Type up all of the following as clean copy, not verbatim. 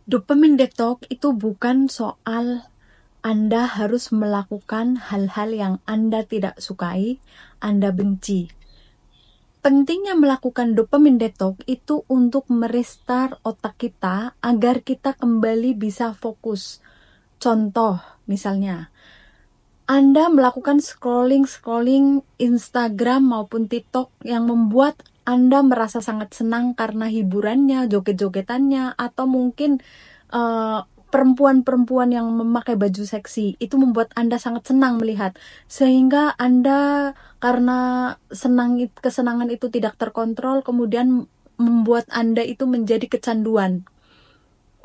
Dopamine detox itu bukan soal Anda harus melakukan hal-hal yang Anda tidak sukai, Anda benci. Pentingnya melakukan dopamine detox itu untuk merestart otak kita agar kita kembali bisa fokus. Contoh, misalnya, Anda melakukan scrolling Instagram maupun TikTok yang membuat Anda merasa sangat senang karena hiburannya, joget-jogetannya, atau mungkin perempuan-perempuan yang memakai baju seksi. Itu membuat Anda sangat senang melihat. Sehingga Anda karena kesenangan itu tidak terkontrol, kemudian membuat Anda itu menjadi kecanduan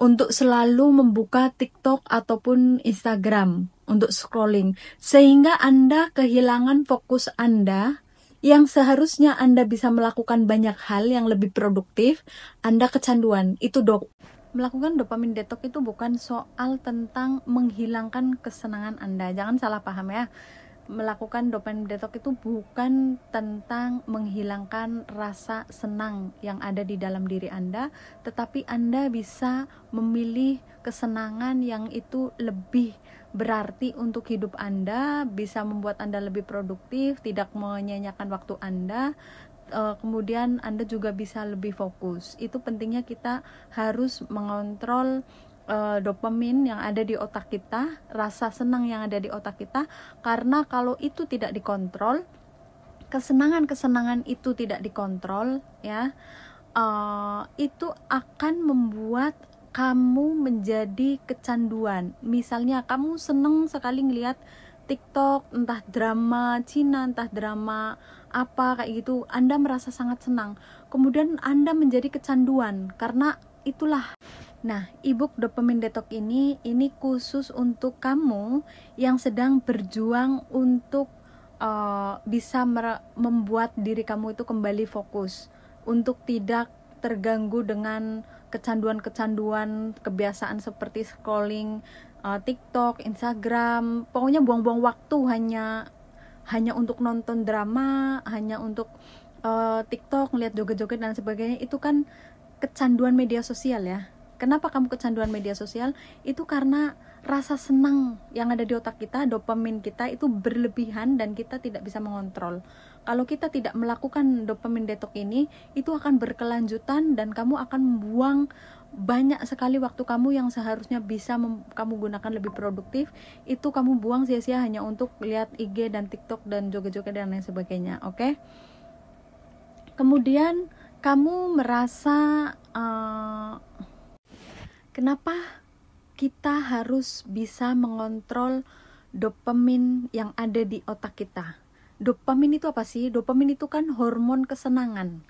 untuk selalu membuka TikTok ataupun Instagram untuk scrolling, sehingga Anda kehilangan fokus Anda yang seharusnya Anda bisa melakukan banyak hal yang lebih produktif. Anda kecanduan. Melakukan dopamine detox itu bukan soal tentang menghilangkan kesenangan Anda. Jangan salah paham ya. Melakukan dopamine detox itu bukan tentang menghilangkan rasa senang yang ada di dalam diri Anda, tetapi Anda bisa memilih kesenangan yang itu lebih berarti untuk hidup Anda, bisa membuat Anda lebih produktif, tidak menyanyiakan waktu Anda. Kemudian Anda juga bisa lebih fokus. Itu pentingnya kita harus mengontrol dopamin yang ada di otak kita, rasa senang yang ada di otak kita, karena kalau itu tidak dikontrol, kesenangan-kesenangan itu tidak dikontrol ya, itu akan membuat kamu menjadi kecanduan. Misalnya kamu seneng sekali ngelihat TikTok, entah drama Cina, entah drama apa kayak gitu, Anda merasa sangat senang, kemudian Anda menjadi kecanduan karena itulah. Nah, ebook dopamine detox ini khusus untuk kamu yang sedang berjuang untuk bisa membuat diri kamu itu kembali fokus, untuk tidak terganggu dengan kecanduan-kecanduan kebiasaan seperti scrolling TikTok, Instagram. Pokoknya buang-buang waktu hanya untuk nonton drama, hanya untuk TikTok, ngeliat joget-joget dan sebagainya. Itu kan kecanduan media sosial ya. Kenapa kamu kecanduan media sosial? Itu karena rasa senang yang ada di otak kita, dopamin kita itu berlebihan dan kita tidak bisa mengontrol. Kalau kita tidak melakukan dopamine detox ini, itu akan berkelanjutan dan kamu akan membuang banyak sekali waktu kamu yang seharusnya bisa kamu gunakan lebih produktif. Itu kamu buang sia-sia hanya untuk lihat IG dan TikTok dan joget-joget dan lain sebagainya. Oke? Kemudian kamu merasa kenapa kita harus bisa mengontrol dopamin yang ada di otak kita? Dopamin itu apa sih? Dopamin itu kan hormon kesenangan.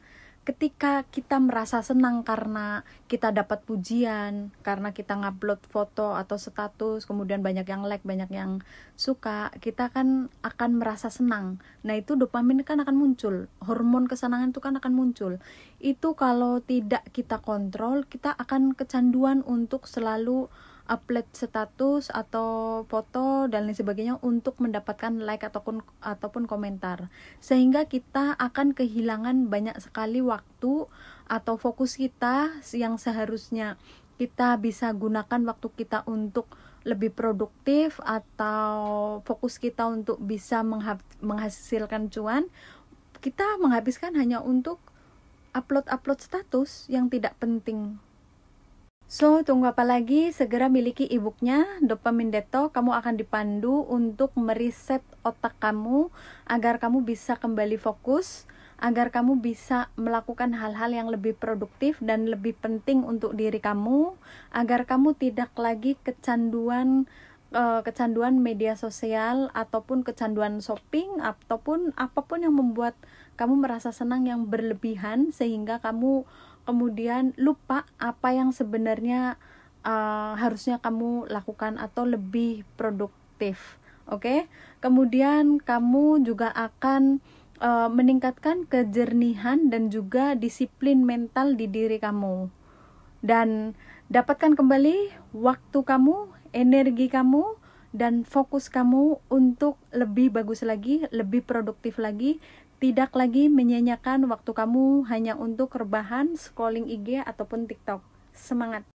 Ketika kita merasa senang karena kita dapat pujian, karena kita ngupload foto atau status, kemudian banyak yang like, banyak yang suka, kita kan akan merasa senang. Nah, itu dopamin kan akan muncul, hormon kesenangan itu kan akan muncul. Itu kalau tidak kita kontrol, kita akan kecanduan untuk selalu upload status atau foto dan lain sebagainya untuk mendapatkan like ataupun komentar, sehingga kita akan kehilangan banyak sekali waktu atau fokus kita yang seharusnya kita bisa gunakan waktu kita untuk lebih produktif atau fokus kita untuk bisa menghasilkan cuan. Kita menghabiskan hanya untuk upload status yang tidak penting. So, tunggu apa lagi? Segera miliki e-booknya, Dopamine Detox. Kamu akan dipandu untuk mereset otak kamu agar kamu bisa kembali fokus, agar kamu bisa melakukan hal-hal yang lebih produktif dan lebih penting untuk diri kamu, agar kamu tidak lagi kecanduan media sosial ataupun kecanduan shopping ataupun apapun yang membuat kamu merasa senang yang berlebihan sehingga kamu kemudian lupa apa yang sebenarnya harusnya kamu lakukan atau lebih produktif. Oke? Kemudian kamu juga akan meningkatkan kejernihan dan juga disiplin mental di diri kamu. Dan dapatkan kembali waktu kamu, energi kamu, dan fokus kamu untuk lebih bagus lagi, lebih produktif lagi. Tidak lagi menyia-nyiakan waktu kamu hanya untuk rebahan, scrolling IG ataupun TikTok. Semangat!